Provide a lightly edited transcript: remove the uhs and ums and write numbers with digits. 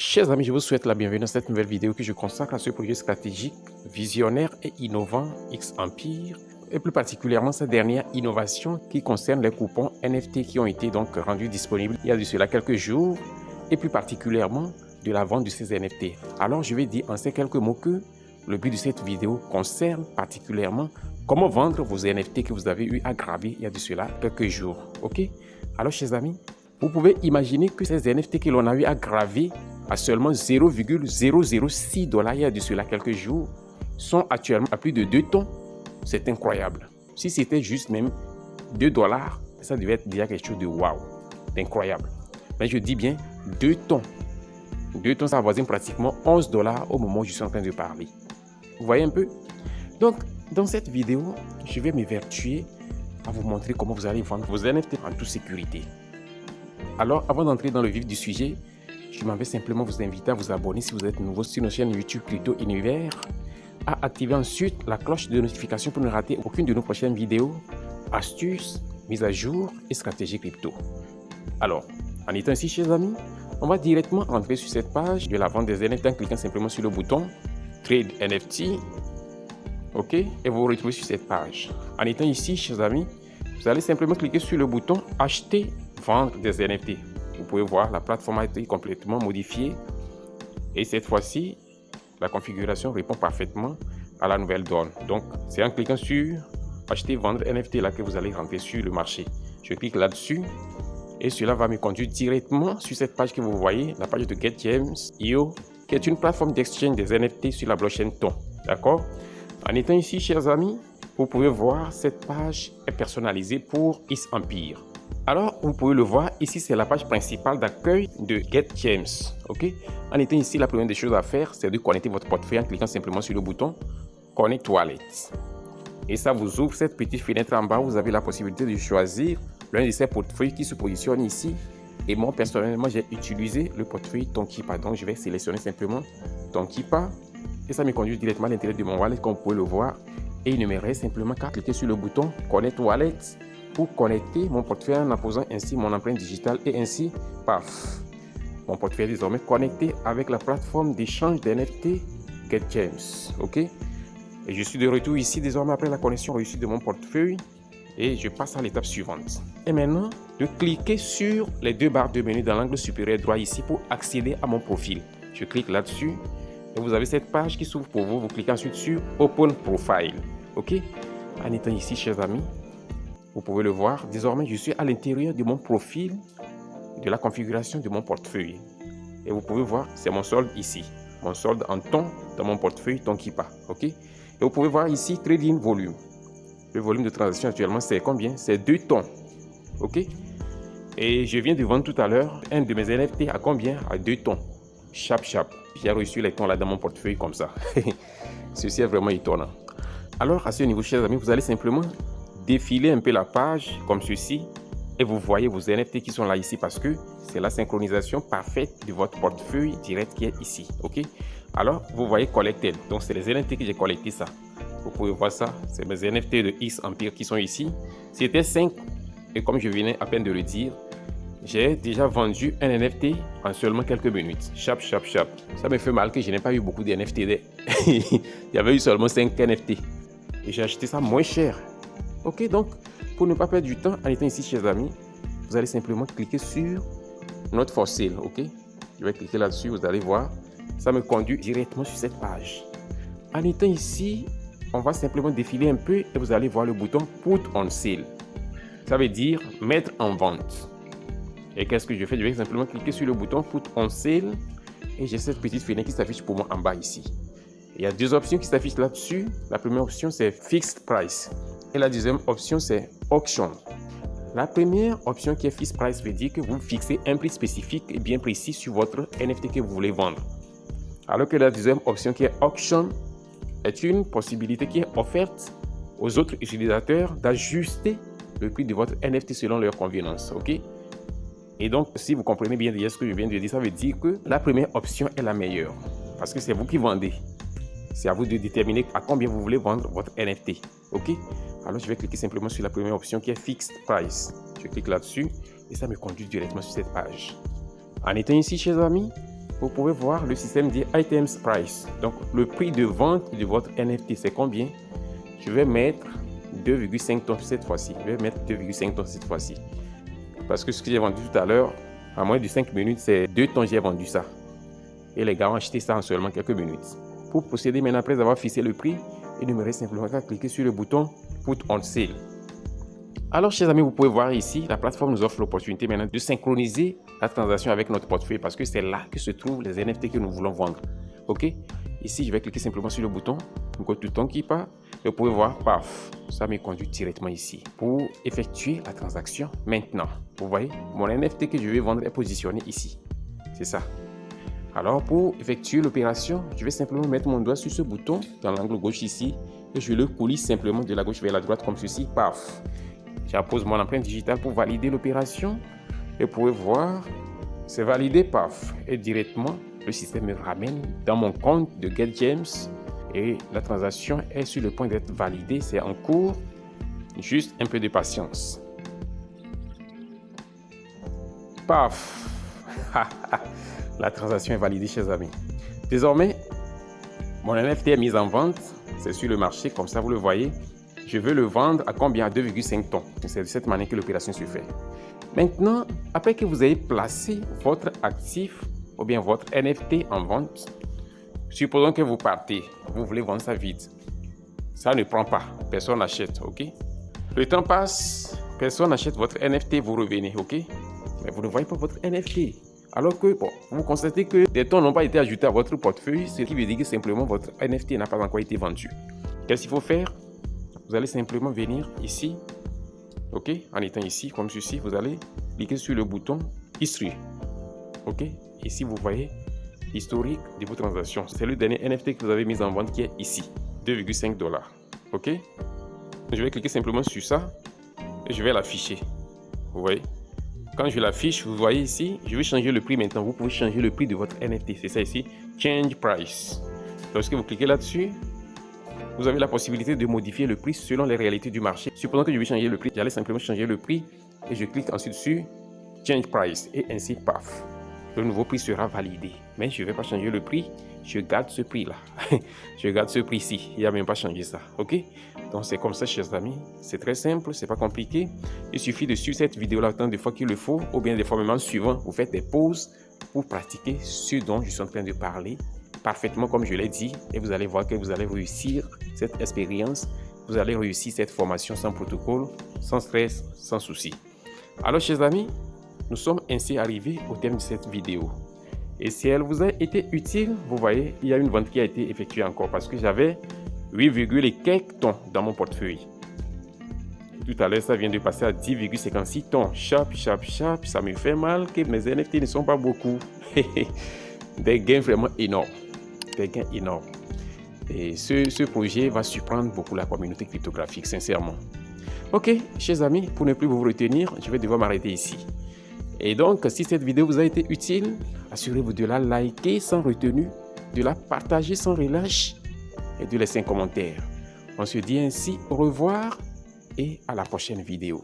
Chers amis, je vous souhaite la bienvenue dans cette nouvelle vidéo que je consacre à ce projet stratégique, visionnaire et innovant X Empire, et plus particulièrement sa dernière innovation qui concerne les coupons NFT qui ont été donc rendus disponibles il y a de cela quelques jours, et plus particulièrement de la vente de ces NFT. Alors je vais dire en ces quelques mots que le but de cette vidéo concerne particulièrement comment vendre vos NFT que vous avez eu à graver il y a de cela quelques jours. Ok? Alors chers amis, vous pouvez imaginer que ces NFT que l'on a eu à graver à seulement 0,006 $ il y a de cela quelques jours sont actuellement à plus de 2 tonnes. C'est incroyable. Si c'était juste même 2 $, ça devait être déjà quelque chose de waouh, d'incroyable. Mais je dis bien 2 tonnes. 2 tonnes, ça avoisine pratiquement 11 $ au moment où je suis en train de parler. Vous voyez un peu? Donc, dans cette vidéo, je vais m'évertuer à vous montrer comment vous allez vendre vos NFT en toute sécurité. Alors, avant d'entrer dans le vif du sujet, je m'en vais simplement vous inviter à vous abonner si vous êtes nouveau sur notre chaîne YouTube Crypto Univers, à activer ensuite la cloche de notification pour ne rater aucune de nos prochaines vidéos, astuces, mises à jour et stratégies crypto. Alors, en étant ici, chers amis, on va directement rentrer sur cette page de la vente des NFT en cliquant simplement sur le bouton Trade NFT. Ok, et vous vous retrouvez sur cette page. En étant ici, chers amis, vous allez simplement cliquer sur le bouton Acheter, vendre des NFT. Vous pouvez voir, la plateforme a été complètement modifiée et cette fois-ci, la configuration répond parfaitement à la nouvelle donne. Donc, c'est en cliquant sur Acheter, vendre NFT là que vous allez rentrer sur le marché. Je clique là-dessus et cela va me conduire directement sur cette page que vous voyez, la page de GetGems.io, qui est une plateforme d'exchange des NFT sur la blockchain Ton. D'accord? En étant ici, chers amis, vous pouvez voir cette page est personnalisée pour X Empire. Alors, vous pouvez le voir, ici c'est la page principale d'accueil de GetGems. Ok? En étant ici, la première des choses à faire, c'est de connecter votre portefeuille en cliquant simplement sur le bouton Connect Wallet. Et ça vous ouvre cette petite fenêtre en bas, vous avez la possibilité de choisir l'un de ces portefeuilles qui se positionne ici. Et moi, personnellement, j'ai utilisé le portefeuille Tonkeepa. Donc, je vais sélectionner simplement Tonkeepa. Et ça me conduit directement à l'intérieur de mon wallet, comme vous pouvez le voir. Et il ne me reste simplement qu'à cliquer sur le bouton Connect Wallet pour connecter mon portefeuille en apposant ainsi mon empreinte digitale et ainsi, paf, mon portefeuille est désormais connecté avec la plateforme d'échange d'NFT GetGems. Ok? Et je suis de retour ici désormais après la connexion réussie de mon portefeuille et je passe à l'étape suivante. Et maintenant, de cliquer sur les deux barres de menu dans l'angle supérieur droit ici pour accéder à mon profil. Je clique là-dessus et vous avez cette page qui s'ouvre pour vous. Vous cliquez ensuite sur Open Profile. Ok? En étant ici, chers amis, vous pouvez le voir, désormais je suis à l'intérieur de mon profil, de la configuration de mon portefeuille. Et vous pouvez voir, c'est mon solde ici. Mon solde en ton dans mon portefeuille Tonkeepa. Ok? Et vous pouvez voir ici Trading Volume. Le volume de transaction actuellement c'est combien? C'est 2 tonnes. Ok? Et je viens de vendre tout à l'heure un de mes NFT à combien? À 2 tonnes. Chap. J'ai reçu les tons là dans mon portefeuille comme ça. Ceci est vraiment étonnant. Alors à ce niveau, chers amis, vous allez simplement défiler un peu la page comme ceci et vous voyez vos NFT qui sont là ici parce que c'est la synchronisation parfaite de votre portefeuille direct qui est ici. Ok? Alors vous voyez Collected, donc c'est les NFT que j'ai collecté ça. Vous pouvez voir ça, c'est mes NFT de X Empire qui sont ici. C'était 5 et comme je venais à peine de le dire, j'ai déjà vendu un NFT en seulement quelques minutes. Chap. Ça me fait mal que je n'ai pas eu beaucoup de NFT. Il y avait eu seulement 5 NFT et j'ai acheté ça moins cher. Ok, donc pour ne pas perdre du temps en étant ici, chers amis, vous allez simplement cliquer sur Not for Sale. Ok, je vais cliquer là-dessus, vous allez voir, ça me conduit directement sur cette page. En étant ici, on va simplement défiler un peu et vous allez voir le bouton Put on Sale. Ça veut dire mettre en vente. Et qu'est-ce que je fais? Je vais simplement cliquer sur le bouton Put on Sale et j'ai cette petite fenêtre qui s'affiche pour moi en bas ici. Il y a deux options qui s'affichent là-dessus. La première option, c'est Fixed Price. Et la deuxième option, c'est Auction. La première option qui est Fixed Price veut dire que vous fixez un prix spécifique et bien précis sur votre NFT que vous voulez vendre. Alors que la deuxième option qui est Auction est une possibilité qui est offerte aux autres utilisateurs d'ajuster le prix de votre NFT selon leur convenance. Ok? Et donc, si vous comprenez bien ce que je viens de dire, ça veut dire que la première option est la meilleure. Parce que c'est vous qui vendez. C'est à vous de déterminer à combien vous voulez vendre votre NFT. Ok? Alors, je vais cliquer simplement sur la première option qui est Fixed Price. Je clique là-dessus et ça me conduit directement sur cette page. En étant ici, chers amis, vous pouvez voir le système dit Items Price. Donc, le prix de vente de votre NFT, c'est combien? Je vais mettre 2,5 tonnes cette fois-ci. Je vais mettre 2,5 tonnes cette fois-ci. Parce que ce que j'ai vendu tout à l'heure, à moins de 5 minutes, c'est 2 tonnes, j'ai vendu ça. Et les gars ont acheté ça en seulement quelques minutes. Pour procéder maintenant, après avoir fixé le prix, il ne me reste simplement qu'à cliquer sur le bouton Put on Sale. Alors, chers amis, vous pouvez voir ici, la plateforme nous offre l'opportunité maintenant de synchroniser la transaction avec notre portefeuille parce que c'est là que se trouvent les NFT que nous voulons vendre. OK? Ici, je vais cliquer simplement sur le bouton, go to Tonkeeper. Et vous pouvez voir, paf, ça me conduit directement ici pour effectuer la transaction maintenant. Vous voyez, mon NFT que je vais vendre est positionné ici. C'est ça. Alors, pour effectuer l'opération, je vais simplement mettre mon doigt sur ce bouton dans l'angle gauche ici et je le coulisse simplement de la gauche vers la droite comme ceci, paf. J'appose mon empreinte digitale pour valider l'opération et vous pouvez voir, c'est validé, paf. Et directement, le système me ramène dans mon compte de GetGems et la transaction est sur le point d'être validée. C'est en cours, juste un peu de patience. Paf. La transaction est validée, chers amis. Désormais, mon NFT est mis en vente. C'est sur le marché, comme ça vous le voyez. Je veux le vendre à combien? À 2,5 tonnes. C'est de cette manière que l'opération se fait. Maintenant, après que vous ayez placé votre actif ou bien votre NFT en vente, supposons que vous partez, vous voulez vendre ça vite. Ça ne prend pas, personne n'achète, ok? Le temps passe, personne n'achète votre NFT, vous revenez, ok? Mais vous ne voyez pas votre NFT. Alors que, bon, vous constatez que des tons n'ont pas été ajoutés à votre portefeuille, ce qui veut dire que simplement votre NFT n'a pas encore été vendu. Qu'est-ce qu'il faut faire? Vous allez simplement venir ici, ok? En étant ici, comme ceci, vous allez cliquer sur le bouton History, ok? Ici, vous voyez l'historique de vos transactions. C'est le dernier NFT que vous avez mis en vente qui est ici, 2,5 $, ok? Je vais cliquer simplement sur ça et je vais l'afficher, vous voyez? Quand je l'affiche, vous voyez ici, je vais changer le prix maintenant. Vous pouvez changer le prix de votre NFT. C'est ça ici, Change Price. Lorsque vous cliquez là-dessus, vous avez la possibilité de modifier le prix selon les réalités du marché. Supposons que je vais changer le prix, j'allais simplement changer le prix et je clique ensuite sur Change Price et ainsi, paf, le nouveau prix sera validé. Mais je ne vais pas changer le prix, je garde ce prix-là. Je garde ce prix-ci, il n'y a même pas changé ça, ok? Donc c'est comme ça, chers amis, c'est très simple, c'est pas compliqué. Il suffit de suivre cette vidéo-là autant de fois qu'il le faut, ou bien des fois même en suivant, vous faites des pauses pour pratiquer ce dont je suis en train de parler parfaitement comme je l'ai dit, et vous allez voir que vous allez réussir cette expérience, vous allez réussir cette formation sans protocole, sans stress, sans souci. Alors, chers amis, nous sommes ainsi arrivés au terme de cette vidéo. Et si elle vous a été utile, vous voyez, il y a une vente qui a été effectuée encore parce que j'avais 8, et quelques tonnes dans mon portefeuille. Tout à l'heure, ça vient de passer à 10,56 tonnes. Chap, ça me fait mal que mes NFT ne sont pas beaucoup. Des gains vraiment énormes. Des gains énormes. Et ce projet va surprendre beaucoup la communauté cryptographique, sincèrement. Ok, chers amis, pour ne plus vous retenir, je vais devoir m'arrêter ici. Et donc, si cette vidéo vous a été utile, assurez-vous de la liker sans retenue, de la partager sans relâche et de laisser un commentaire. On se dit ainsi au revoir et à la prochaine vidéo.